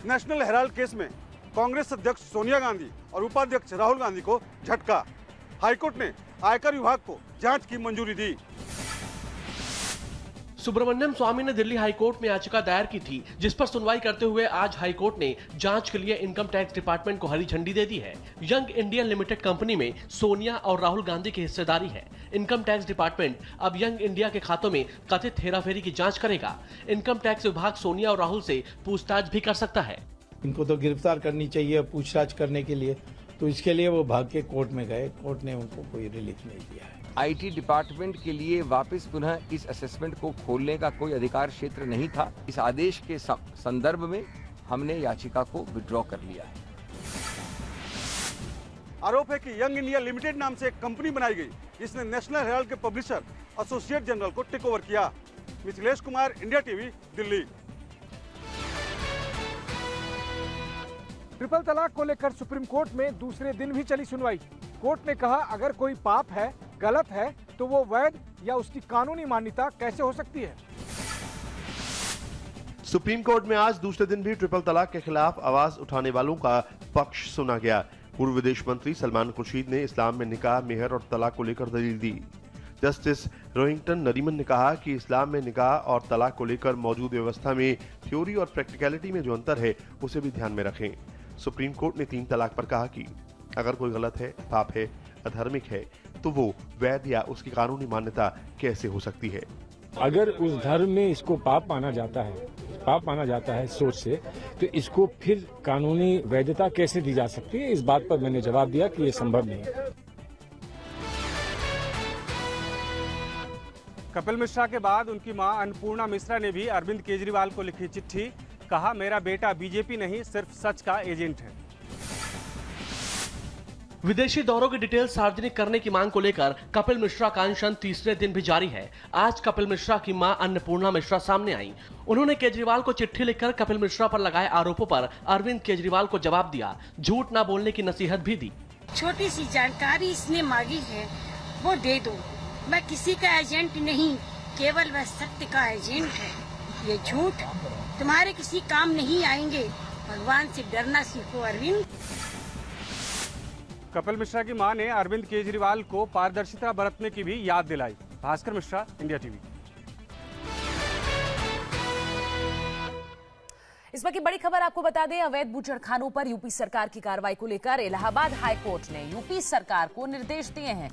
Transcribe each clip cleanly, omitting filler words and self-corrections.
National Herald case में कांग्रेस अध्यक्ष सोनिया गांधी और उपाध्यक्ष राहुल गांधी को झटका। हाईकोर्ट ने आयकर विभाग को जांच की मंजूरी दी। सुब्रमण्यम स्वामी ने दिल्ली हाईकोर्ट में याचिका दायर की थी, जिस पर सुनवाई करते हुए आज हाईकोर्ट ने जांच के लिए इनकम टैक्स डिपार्टमेंट को हरी झंडी दे दी है। यंग इंडिया लिमिटेड कंपनी में सोनिया और राहुल गांधी की हिस्सेदारी है। इनकम टैक्स डिपार्टमेंट अब यंग इंडिया के खातों में कथित हेराफेरी की जांच करेगा। इनकम टैक्स विभाग सोनिया और राहुल से पूछताछ भी कर सकता है। इनको तो गिरफ्तार करनी चाहिए पूछताछ करने के लिए, तो इसके लिए वो भाग के कोर्ट में गए। कोर्ट ने उनको कोई रिलीफ नहीं दिया है। आईटी डिपार्टमेंट के लिए वापस पुनः इस असेसमेंट को खोलने का कोई अधिकार क्षेत्र नहीं था। इस आदेश के संदर्भ में हमने याचिका को विड्रॉ कर लिया है। आरोप है कि यंग इंडिया लिमिटेड नाम से एक कंपनी बनाई गई, जिसने नेशनल हेराल्ड के पब्लिशर एसोसिएट जनरल को टेक ओवर किया। Mithilesh Kumar, India TV, Delhi. Triple तलाक को लेकर सुप्रीम कोर्ट में दूसरे दिन भी चली सुनवाई। कोर्ट ने कहा अगर कोई पाप है, गलत है, तो वो वैध या उसकी कानूनी मान्यता कैसे हो सकती है। सुप्रीम कोर्ट में आज दूसरे दिन भी ट्रिपल तलाक के खिलाफ आवाज उठाने वालों का पक्ष सुना गया। पूर्व विदेश मंत्री सलमान खुर्शीद ने इस्लाम में निकाह, मेहर और तलाक को लेकर दलील दी। जस्टिस रोहिंगटन नरीमन ने कहा कि इस्लाम में निकाह और तलाक को लेकर मौजूद व्यवस्था में थ्योरी और प्रैक्टिकलिटी में जो अंतर है उसे भी ध्यान में रखें। सुप्रीम कोर्ट ने 3 तलाक पर कहा कि अगर कोई गलत है, पाप है, अधार्मिक है, तो वो वैध या उसकी कानूनी मान्यता कैसे हो सकती है। अगर उस धर्म में इसको पाप माना जाता है सोच से, तो इसको फिर कानूनी वैधता कैसे दी जा सकती है। इस बात पर मैंने जवाब दिया कि ये संभव नहीं है। कपिल मिश्रा के बाद उनकी मां अन्नपूर्णा मिश्रा ने भी अरविंद केजरीवाल को लिखी चिट्ठी। कहा, मेरा बेटा बीजेपी नहीं, सिर्फ सच का एजेंट है। विदेशी दौरों की डिटेल सार्वजनिक करने की मांग को लेकर कपिल मिश्रा का अनशन तीसरे दिन भी जारी है। आज कपिल मिश्रा की मां अन्नपूर्णा मिश्रा सामने आई। उन्होंने केजरीवाल को चिट्ठी लिखकर कपिल मिश्रा पर लगाए आरोपों पर अरविंद केजरीवाल को जवाब दिया, झूठ न बोलने की नसीहत भी दी। छोटी सी जानकारी इसने मांगी है, वो दे दो। मैं किसी का एजेंट नहीं, केवल वह सत्य का एजेंट है। ये झूठ तुम्हारे किसी काम नहीं आएंगे। भगवान से डरना सीखो अरविंद। कपिल मिश्रा की मां ने अरविंद केजरीवाल को पारदर्शिता बरतने की भी याद दिलाई। Bhaskar Mishra, India TV. इस वक्त की बड़ी खबर आपको बता दें, अवैध बूचड़खानों पर यूपी सरकार की कार्रवाई को लेकर इलाहाबाद हाईकोर्ट ने यूपी सरकार को निर्देश दिए हैं।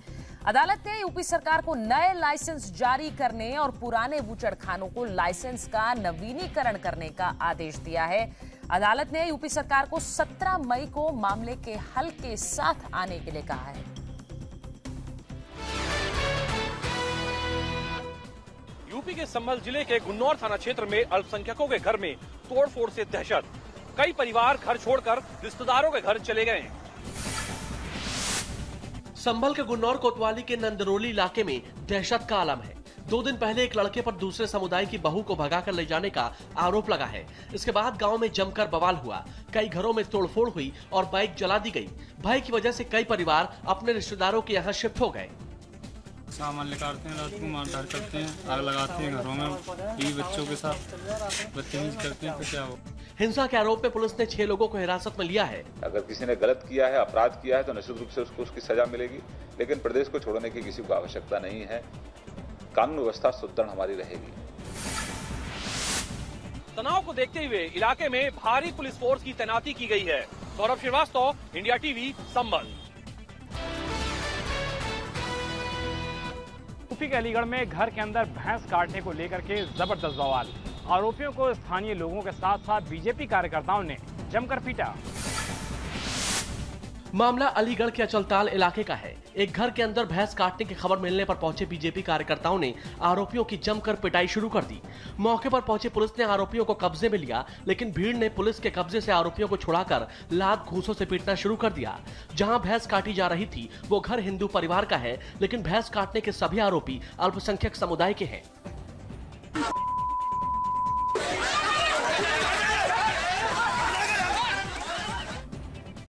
अदालत ने यूपी सरकार को नए लाइसेंस जारी करने और पुराने बूचड़खानों को लाइसेंस का नवीनीकरण करने का आदेश दिया है। अदालत ने यूपी सरकार को 17 मई को मामले के हल के साथ आने के लिए कहा है। यूपी के संभल जिले के गुन्नौर थाना क्षेत्र में अल्पसंख्यकों के घर में तोड़फोड़ से दहशत। कई परिवार घर छोड़कर रिश्तेदारों के घर चले गए। संभल के गुन्नौर कोतवाली के नंदरोली इलाके में दहशत का आलम है। 2 दिन पहले एक लड़के पर दूसरे समुदाय की बहू को भगाकर ले जाने का आरोप लगा है। इसके बाद गांव में जमकर बवाल हुआ। कई घरों में तोड़फोड़ हुई और बाइक जला दी गई। भय की वजह से कई परिवार अपने रिश्तेदारों के यहाँ शिफ्ट हो गए। सामान लेकर आते हैं, रात को मारधाड़ करते हैं, आग लगाते हैं घरों में, ये बच्चों के साथ बदतमीज करते हैं। तो क्या हो? हिंसा के आरोप में पुलिस ने 6 लोगों को हिरासत में लिया है। अगर किसी ने गलत किया है, अपराध किया है, तो निश्चित रूप से उसको उसकी सजा मिलेगी। लेकिन प्रदेश को छोड़ने की किसी को आवश्यकता नहीं है। कानून व्यवस्था सुदृढ़ हमारी रहेगी। तनाव को देखते हुए इलाके में भारी पुलिस फोर्स की तैनाती की गई है। सौरभ श्रीवास्तव, इंडिया टीवी, संभल। यूपी के अलीगढ़ में घर के अंदर भैंस काटने को लेकर के जबरदस्त बवाल। आरोपियों को स्थानीय लोगों के साथ साथ बीजेपी कार्यकर्ताओं ने जमकर पीटा। मामला अलीगढ़ के अचलताल इलाके का है। एक घर के अंदर भैंस काटने की खबर मिलने पर पहुंचे बीजेपी कार्यकर्ताओं ने आरोपियों की जमकर पिटाई शुरू कर दी। मौके पर पहुंचे पुलिस ने आरोपियों को कब्जे में लिया, लेकिन भीड़ ने पुलिस के कब्जे से आरोपियों को छुड़ाकर लात घूंसों से पीटना शुरू कर दिया। जहां भैंस काटी जा रही थी वो घर हिंदू परिवार का है, लेकिन भैंस काटने के सभी आरोपी अल्पसंख्यक समुदाय के हैं।